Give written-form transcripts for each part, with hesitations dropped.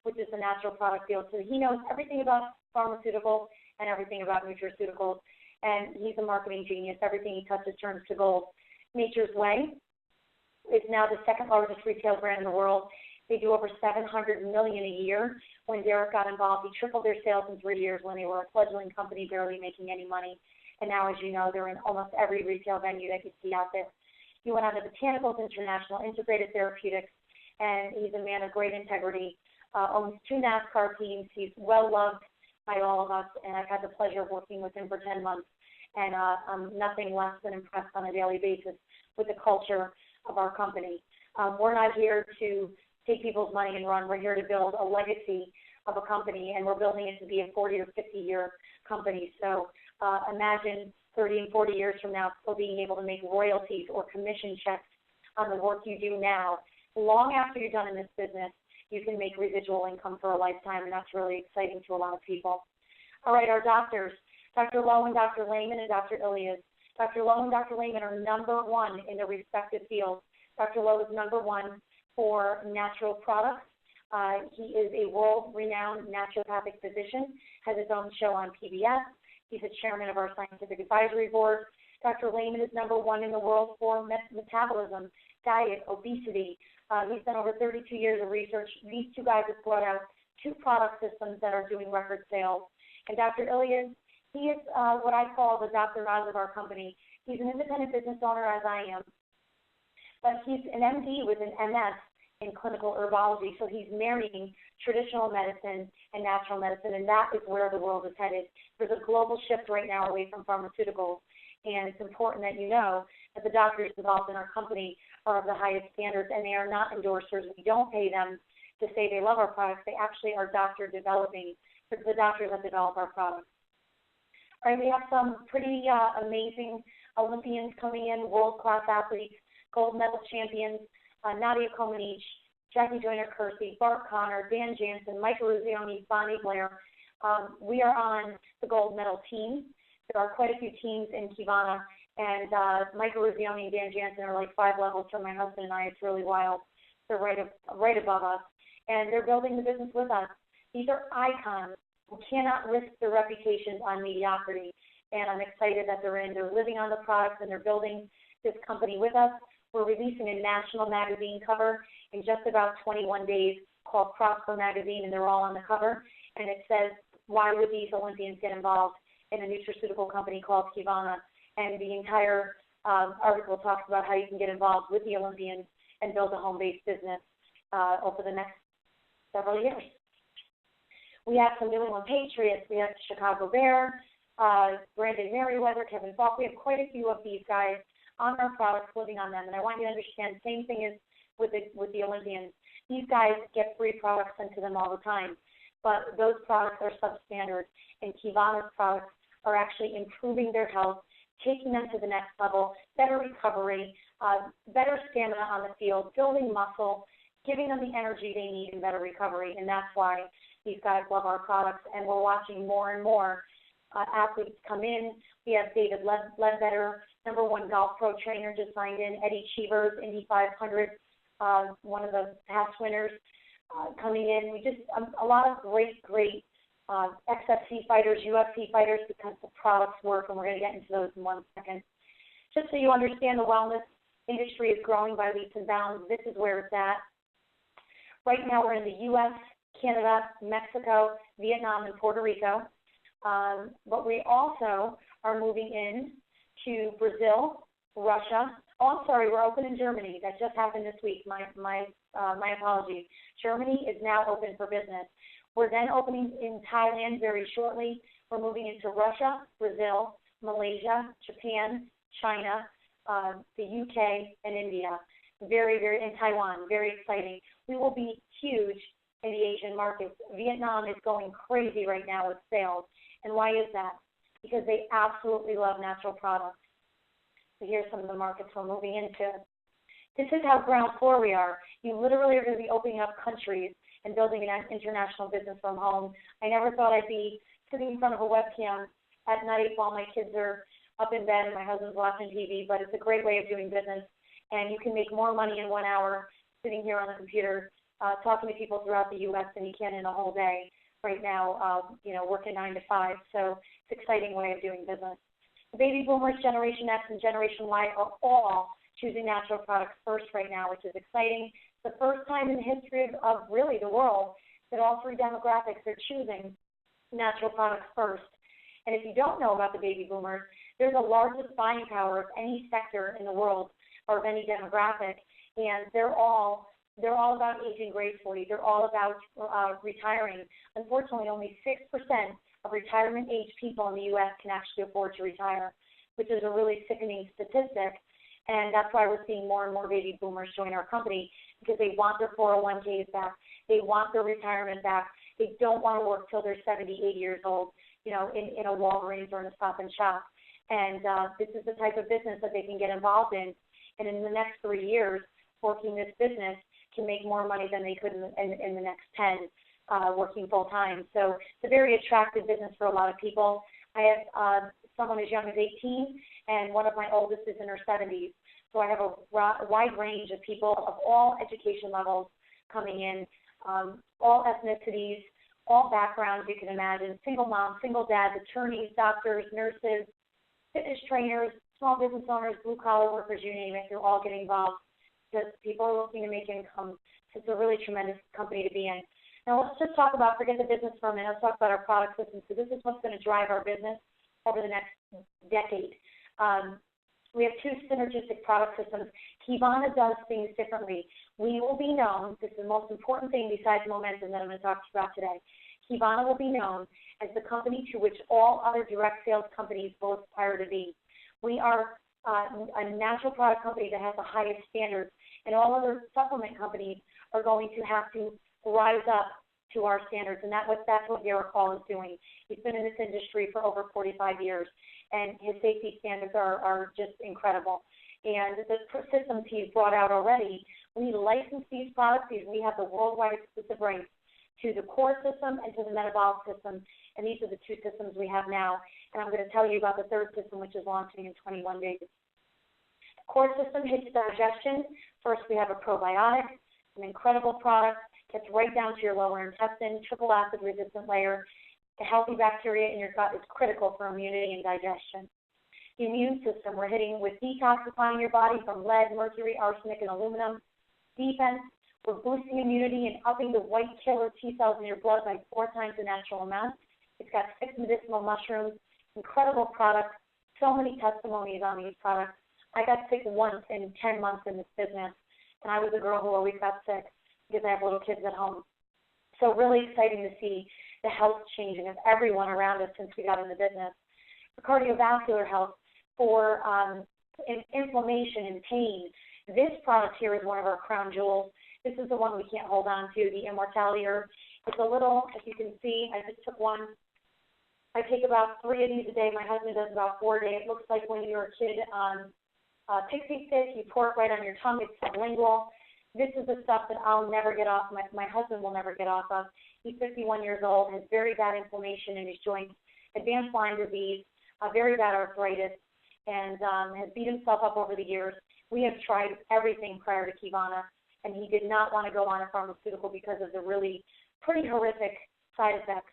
which is the natural product field. So he knows everything about pharmaceuticals and everything about nutraceuticals, and he's a marketing genius. Everything he touches turns to gold. Nature's Way is now the second largest retail brand in the world. They do over $700 million a year. When Derek got involved, he tripled their sales in 3 years when they were a fledgling company barely making any money. And now, as you know, they're in almost every retail venue that you see out there. He went on to Botanicals International, Integrated Therapeutics, and he's a man of great integrity, owns 2 NASCAR teams. He's well-loved by all of us, and I've had the pleasure of working with him for 10 months. And I'm nothing less than impressed on a daily basis with the culture of our company. We're not here to take people's money and run. We're here to build a legacy of a company, and we're building it to be a 40 or 50-year company. So imagine 30 and 40 years from now still being able to make royalties or commission checks on the work you do now. Long after you're done in this business, you can make residual income for a lifetime, and that's really exciting to a lot of people. All right, our doctors, Dr. Lowe and Dr. Lehman and Dr. Ilias. Dr. Lowe and Dr. Lehman are number one in their respective fields. Dr. Lowe is number one for natural products. He is a world-renowned naturopathic physician, has his own show on PBS. He's the chairman of our scientific advisory board. Dr. Lehman is number one in the world for metabolism, diet, obesity. He's done over 32 years of research. These 2 guys have brought out 2 product systems that are doing record sales. And Dr. Ilias, he is what I call the Dr. Oz of our company. He's an independent business owner, as I am, but he's an MD with an MS in clinical herbology, so he's marrying traditional medicine and natural medicine, and that is where the world is headed. There's a global shift right now away from pharmaceuticals, and it's important that you know that the doctors involved in our company are of the highest standards, and they are not endorsers. We don't pay them to say they love our products. They actually are doctor developing, the doctors that develop our products. All right, we have some pretty amazing Olympians coming in, world-class athletes, gold medal champions, Nadia Comaneci, Jackie Joyner-Kersee, Bart Connor, Dan Jansen, Mike Eruzione, Bonnie Blair. We are on the gold medal team. There are quite a few teams in Kivana, and Mike Eruzione and Dan Jansen are like 5 levels from my husband and I. It's really wild. They're right above us, and they're building the business with us. These are icons who cannot risk their reputations on mediocrity, and I'm excited that they're in. They're living on the products, and they're building this company with us. We're releasing a national magazine cover in just about 21 days called Prosper Magazine, and they're all on the cover. And it says, why would these Olympians get involved in a nutraceutical company called Kivana? And the entire article talks about how you can get involved with the Olympians and build a home-based business over the next several years. We have some New England Patriots. We have Chicago Bear, Brandon Merriweather, Kevin Falk. We have quite a few of these guys on our products, living on them. And I want you to understand the same thing is with the Olympians. These guys get free products sent to them all the time, but those products are substandard, and Kivana's products are actually improving their health, taking them to the next level, better recovery, better stamina on the field, building muscle, giving them the energy they need and better recovery. And that's why these guys love our products, and we're watching more and more athletes come in. We have David Ledbetter, #1 golf pro trainer, just signed in. Eddie Cheevers, Indy 500, one of the past winners, coming in. We just a lot of great XFC fighters, UFC fighters, because the products work, and we're going to get into those in 1 second. Just so you understand, the wellness industry is growing by leaps and bounds. This is where it's at. Right now we're in the U.S., Canada, Mexico, Vietnam, and Puerto Rico. But we also are moving in to Brazil, Russia. Oh, I'm sorry, we're open in Germany. That just happened this week. My apologies. Germany is now open for business. We're then opening in Thailand very shortly. We're moving into Russia, Brazil, Malaysia, Japan, China, the UK, and India. And Taiwan. Very exciting. We will be huge in the Asian markets. Vietnam is going crazy right now with sales. And why is that? Because they absolutely love natural products. So here's some of the markets we're moving into. This is how ground floor we are. You literally are going to be opening up countries and building an international business from home. I never thought I'd be sitting in front of a webcam at night while my kids are up in bed and my husband's watching TV, but it's a great way of doing business. And you can make more money in 1 hour sitting here on the computer talking to people throughout the U.S. than you can in a whole day right now, working 9 to 5. So it's an exciting way of doing business. The baby boomers, Generation X, and Generation Y are all choosing natural products first right now, which is exciting. It's the first time in the history of really the world that all three demographics are choosing natural products first. And if you don't know about the baby boomers, they're the largest buying power of any sector in the world or of any demographic, and they're all about aging gracefully. They're all about retiring. Unfortunately, only 6% of retirement-age people in the U.S. can actually afford to retire, which is a really sickening statistic. And that's why we're seeing more and more baby boomers join our company, because they want their 401ks back. They want their retirement back. They don't want to work till they're 70, 80 years old, in a Walgreens or in a Stop and Shop. And this is the type of business that they can get involved in. And in the next 3 years, working this business can make more money than they could in the next 10 working full-time. So it's a very attractive business for a lot of people. I have someone as young as 18, and one of my oldest is in her 70s. So I have a wide range of people of all education levels coming in, all ethnicities, all backgrounds you can imagine, single moms, single dads, attorneys, doctors, nurses, fitness trainers, small business owners, blue-collar workers, you name it. They're all getting involved because people are looking to make income. So it's a really tremendous company to be in. Now let's just talk about, forget the business for a minute, let's talk about our product system. So this is what's going to drive our business over the next decade. We have 2 synergistic product systems. Kivana does things differently. We will be known, this is the most important thing besides momentum that I'm going to talk to you about today. Kivana will be known as the company to which all other direct sales companies will aspire to be. We are a natural product company that has the highest standards, and all other supplement companies are going to have to rise up to our standards, and that's what Garrett Hall is doing. He's been in this industry for over 45 years, and his safety standards are just incredible. And the systems he's brought out already, we license these products. We have the worldwide exclusive rights to the core system and to the metabolic system, and these are the 2 systems we have now. And I'm going to tell you about the 3rd system, which is launching in 21 days. The core system hits digestion. First, we have a probiotic, an incredible product, gets right down to your lower intestine, triple acid resistant layer. The healthy bacteria in your gut is critical for immunity and digestion. The immune system, we're hitting with detoxifying your body from lead, mercury, arsenic, and aluminum. Defense, we're boosting immunity and upping the white killer T cells in your blood by 4 times the natural amount. It's got 6 medicinal mushrooms, incredible products, so many testimonies on these products. I got sick once in 10 months in this business, and I was a girl who always got sick because I have little kids at home. So really exciting to see the health changing of everyone around us since we got in the business. For cardiovascular health, for inflammation and pain, this product here is one of our crown jewels. This is the one we can't hold on to, the Immortality Herb. It's a little, as you can see, I just took one. I take about 3 of these a day. My husband does about 4 a day. It looks like when you were a kid on pixie stick, you pour it right on your tongue. It's sublingual. This is the stuff that I'll never get off. My husband will never get off of. He's 51 years old, has very bad inflammation in his joints, advanced Lyme disease, very bad arthritis, and has beat himself up over the years. We have tried everything prior to Kivana, and he did not want to go on a pharmaceutical because of the really pretty horrific side effects,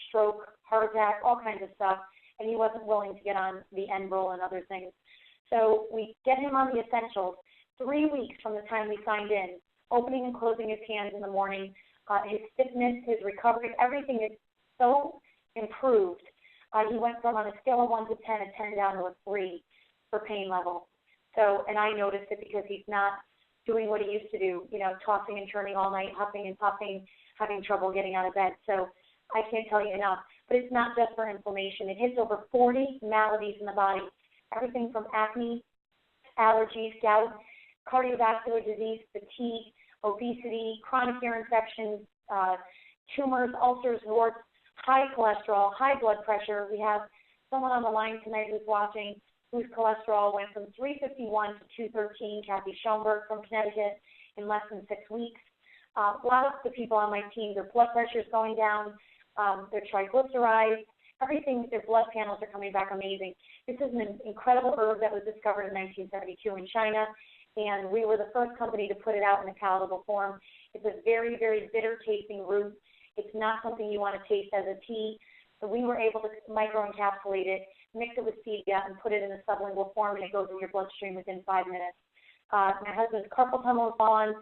stroke, heart attack, all kinds of stuff, and he wasn't willing to get on the Enbrel and other things. So we get him on the essentials. 3 weeks from the time we signed in, opening and closing his hands in the morning, his fitness, his recovery, everything is so improved. He went from on a scale of 1 to 10, a 10 down to a 3 for pain level. So, and I noticed it because he's not doing what he used to do, tossing and turning all night, huffing and puffing, having trouble getting out of bed. So I can't tell you enough. But it's not just for inflammation. It hits over 40 maladies in the body, everything from acne, allergies, gout, cardiovascular disease, fatigue, obesity, chronic ear infections, tumors, ulcers, warts, high cholesterol, high blood pressure. We have someone on the line tonight who's watching whose cholesterol went from 351 to 213, Kathy Schoenberg from Connecticut, in less than 6 weeks. A lot of the people on my team, their blood pressure is going down, their triglycerides, everything, their blood panels are coming back amazing. This is an incredible herb that was discovered in 1972 in China, and we were the first company to put it out in a palatable form. It's a very, very bitter tasting root. It's not something you want to taste as a tea. So we were able to microencapsulate it, mix it with stevia, and put it in a sublingual form, and it goes in your bloodstream within 5 minutes. My husband's carpal tunnel is gone.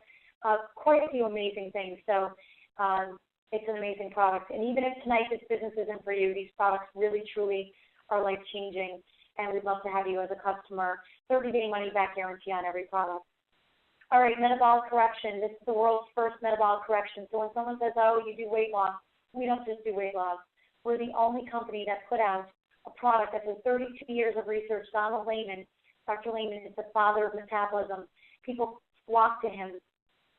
Quite a few amazing things. So it's an amazing product. And even if tonight this business isn't for you, these products really, truly are life-changing, and we'd love to have you as a customer. 30-day money-back guarantee on every product. All right, metabolic correction. This is the world's first metabolic correction. So when someone says, oh, you do weight loss, we don't just do weight loss. We're the only company that put out a product that has 32 years of research. Donald Layman, Dr. Layman is the father of metabolism. People flock to him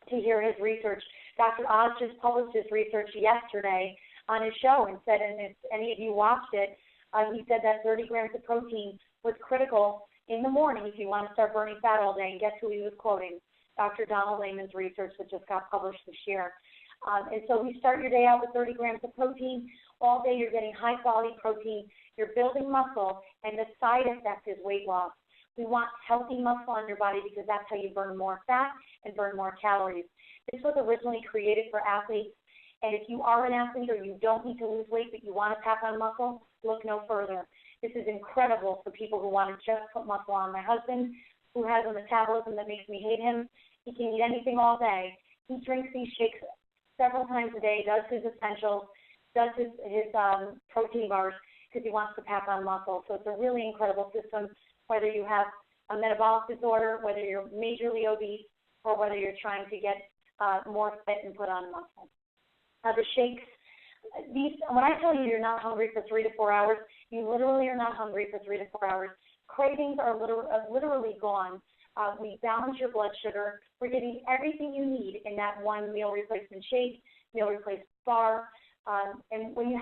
to hear his research. Dr. Oz just published his research yesterday on his show and said, and if any of you watched it, he said that 30 grams of protein was critical in the morning if you want to start burning fat all day. And guess who he was quoting? Dr. Donald Layman's research that just got published this year. And so we start your day out with 30 grams of protein. All day you're getting high-quality protein. You're building muscle, and the side effect is weight loss. We want healthy muscle on your body because that's how you burn more fat and burn more calories. This was originally created for athletes, and if you are an athlete or you don't need to lose weight but you want to pack on muscle, look no further. This is incredible for people who want to just put muscle on. My husband, who has a metabolism that makes me hate him, he can eat anything all day. He drinks these shakes several times a day, does his essentials, does his protein bars because he wants to pack on muscle. So it's a really incredible system, whether you have a metabolic disorder, whether you're majorly obese, or whether you're trying to get more fit and put on muscle. The shakes, when I tell you you're not hungry for 3 to 4 hours, you literally are not hungry for 3 to 4 hours. Cravings are literally gone. We balance your blood sugar. We're getting everything you need in that one meal replacement shake, meal replacement bar. And when you